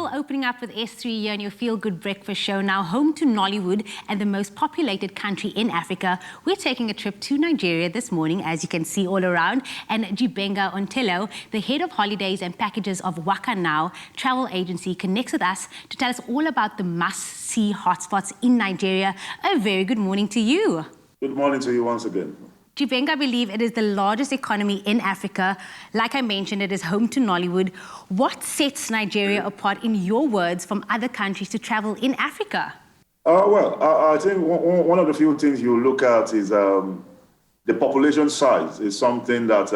Still opening up with S3 here on your Feel Good Breakfast show. Now home to Nollywood and the most populated country in Africa. We're taking a trip to Nigeria this morning, as you can see all around. And Jibenga Ontelo, the head of holidays and packages of Waka Now travel agency, connects with us to tell us all about the must-see hotspots in Nigeria. A very good morning to you. Good morning to you once again. Jibenga, I believe it is the largest economy in Africa. Like I mentioned, it is home to Nollywood. What sets Nigeria apart, in your words, from other countries to travel in Africa? I think one of the few things you look at is the population size is something that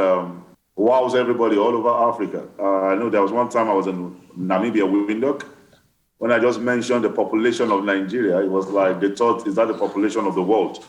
wows everybody all over Africa. I know there was one time I was in Namibia, Windhoek, when I just mentioned the population of Nigeria. It was like they thought, is that the population of the world?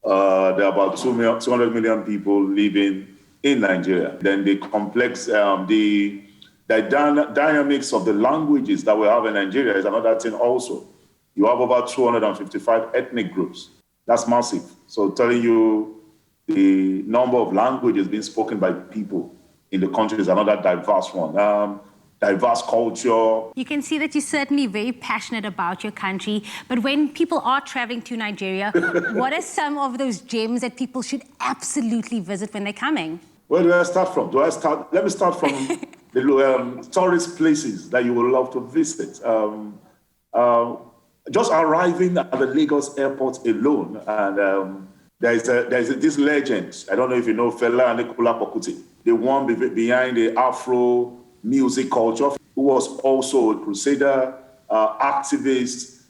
There are about 200 million people living in Nigeria. Then the complex, the dynamics of the languages that we have in Nigeria is another thing also. You have over 255 ethnic groups. That's massive. So telling you the number of languages being spoken by people in the country is another diverse one. Diverse culture. You can see that you're certainly very passionate about your country, but when people are traveling to Nigeria, what are some of those gems that people should absolutely visit when they're coming? Where do I start from? Let me start from the tourist places that you would love to visit. Just arriving at the Lagos airport alone, and there's this legend. I don't know if you know Fela Anikulapo Kuti, the one behind the Afro music culture, who was also a crusader, activist.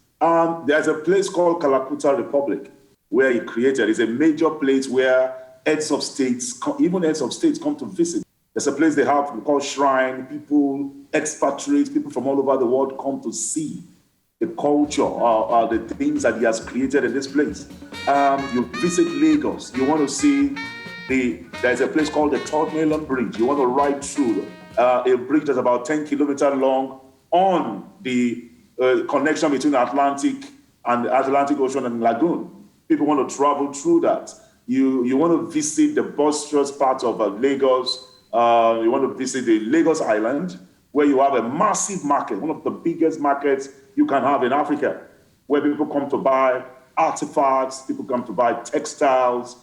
There's a place called Kalakuta Republic where he created. It's a major place where heads of states, even heads of states, come to visit. There's a place they have called Shrine. People, expatriates, people from all over the world come to see the culture, the things that he has created in this place. You visit Lagos, you want to see there's a place called the Third Mainland Bridge. You want to ride through a bridge that's about 10 kilometers long on the connection between the Atlantic Ocean and Lagoon. People want to travel through that. You want to visit the boisterous part of Lagos. You want to visit the Lagos Island, where you have a massive market, one of the biggest markets you can have in Africa, where people come to buy artifacts, people come to buy textiles,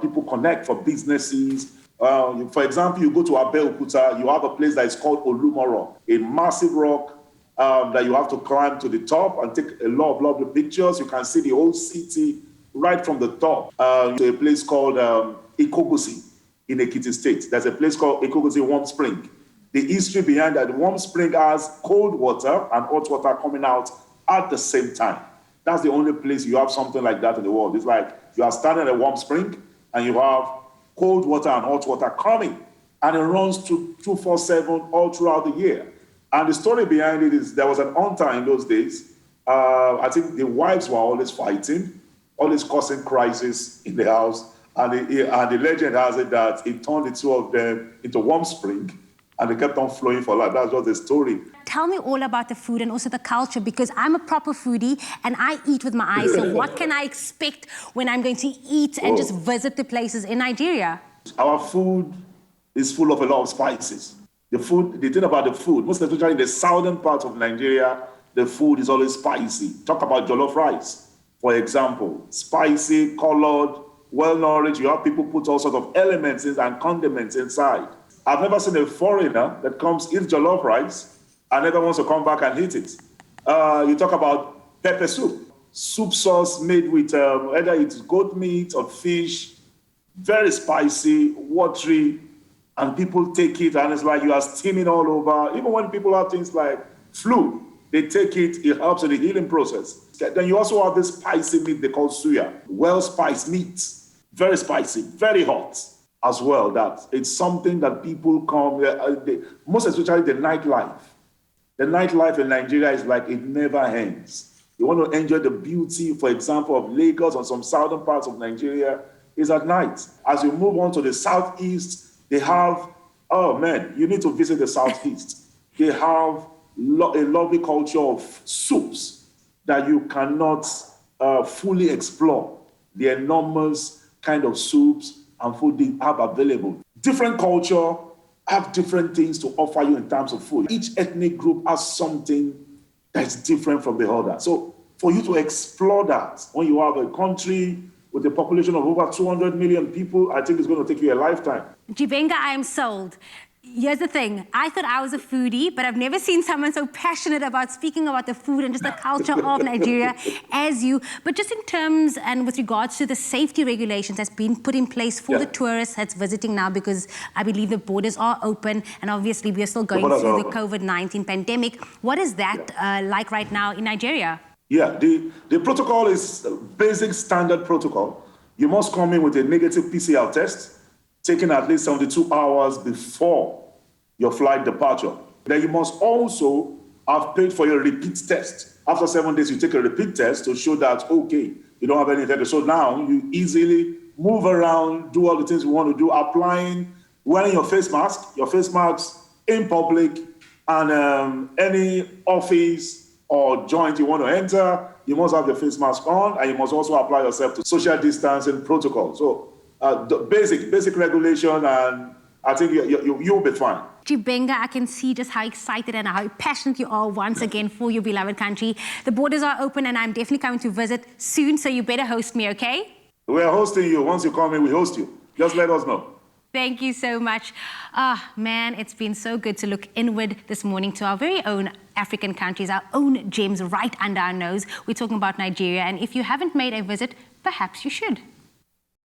people connect for businesses. For example, you go to Abeokuta, you have a place that is called Olumo Rock, a massive rock that you have to climb to the top and take a lot of lovely pictures. You can see the whole city right from the top. To a place called Ikogosi in Ekiti State. There's a place called Ikogosi Warm Spring. The history behind that, Warm Spring has cold water and hot water coming out at the same time. That's the only place you have something like that in the world. It's like you are standing at a warm spring and you have cold water and hot water coming, and it runs 24/7 all throughout the year. And the story behind it is there was an hunter in those days. I think the wives were always fighting, always causing crisis in the house. And the legend has it that it turned the two of them into warm spring, and they kept on flowing for life. That's just the story. Tell me all about the food and also the culture, because I'm a proper foodie and I eat with my eyes. So what can I expect when I'm going to eat and just visit the places in Nigeria? Our food is full of a lot of spices. The thing about the food, most especially in the southern part of Nigeria, the food is always spicy. Talk about jollof rice, for example. Spicy, colored, well-nourished. You have people put all sorts of elements and condiments inside. I've never seen a foreigner that comes, eats jollof rice, and never wants to come back and eat it. You talk about pepper soup sauce made with either it's goat meat or fish, very spicy, watery, and people take it and it's like you are steaming all over. Even when people have things like flu, they take it, it helps in the healing process. Then you also have this spicy meat they call suya, well-spiced meat, very spicy, very hot as well. That it's something that people come, most especially the nightlife. The nightlife in Nigeria is like it never ends. You want to enjoy the beauty, for example, of Lagos or some southern parts of Nigeria is at night. As you move on to the southeast, they have, oh man, you need to visit the southeast. They have a lovely culture of soups that you cannot fully explore. The enormous kind of soups and food they have available. Different culture, have different things to offer you in terms of food. Each ethnic group has something that's different from the other. So for you to explore that, when you have a country with a population of over 200 million people, I think it's going to take you a lifetime. Jibenga, I am sold. Here's the thing. I thought I was a foodie, but I've never seen someone so passionate about speaking about the food and just the culture of Nigeria as you. But just in terms and with regards to the safety regulations that's been put in place for the tourists that's visiting now, because I believe the borders are open and obviously we are still going through the COVID-19 pandemic. What is that like right now in Nigeria? Yeah, the protocol is basic standard protocol. You must come in with a negative PCR test, taken at least 72 hours before your flight departure. Then you must also have paid for your repeat test. After 7 days, you take a repeat test to show that, okay, you don't have any infection. So now you easily move around, do all the things you want to do, applying, wearing your face mask in public, and any office or joint you want to enter, you must have your face mask on, and you must also apply yourself to social distancing protocol. So the basic regulation, and I think you'll be fine. Jibenga, I can see just how excited and how passionate you are once again for your beloved country. The borders are open and I'm definitely coming to visit soon, so you better host me, okay? We're hosting you. Once you come in, we host you. Just let us know. Thank you so much. Man, it's been so good to look inward this morning to our very own African countries, our own gems right under our nose. We're talking about Nigeria, and if you haven't made a visit, perhaps you should.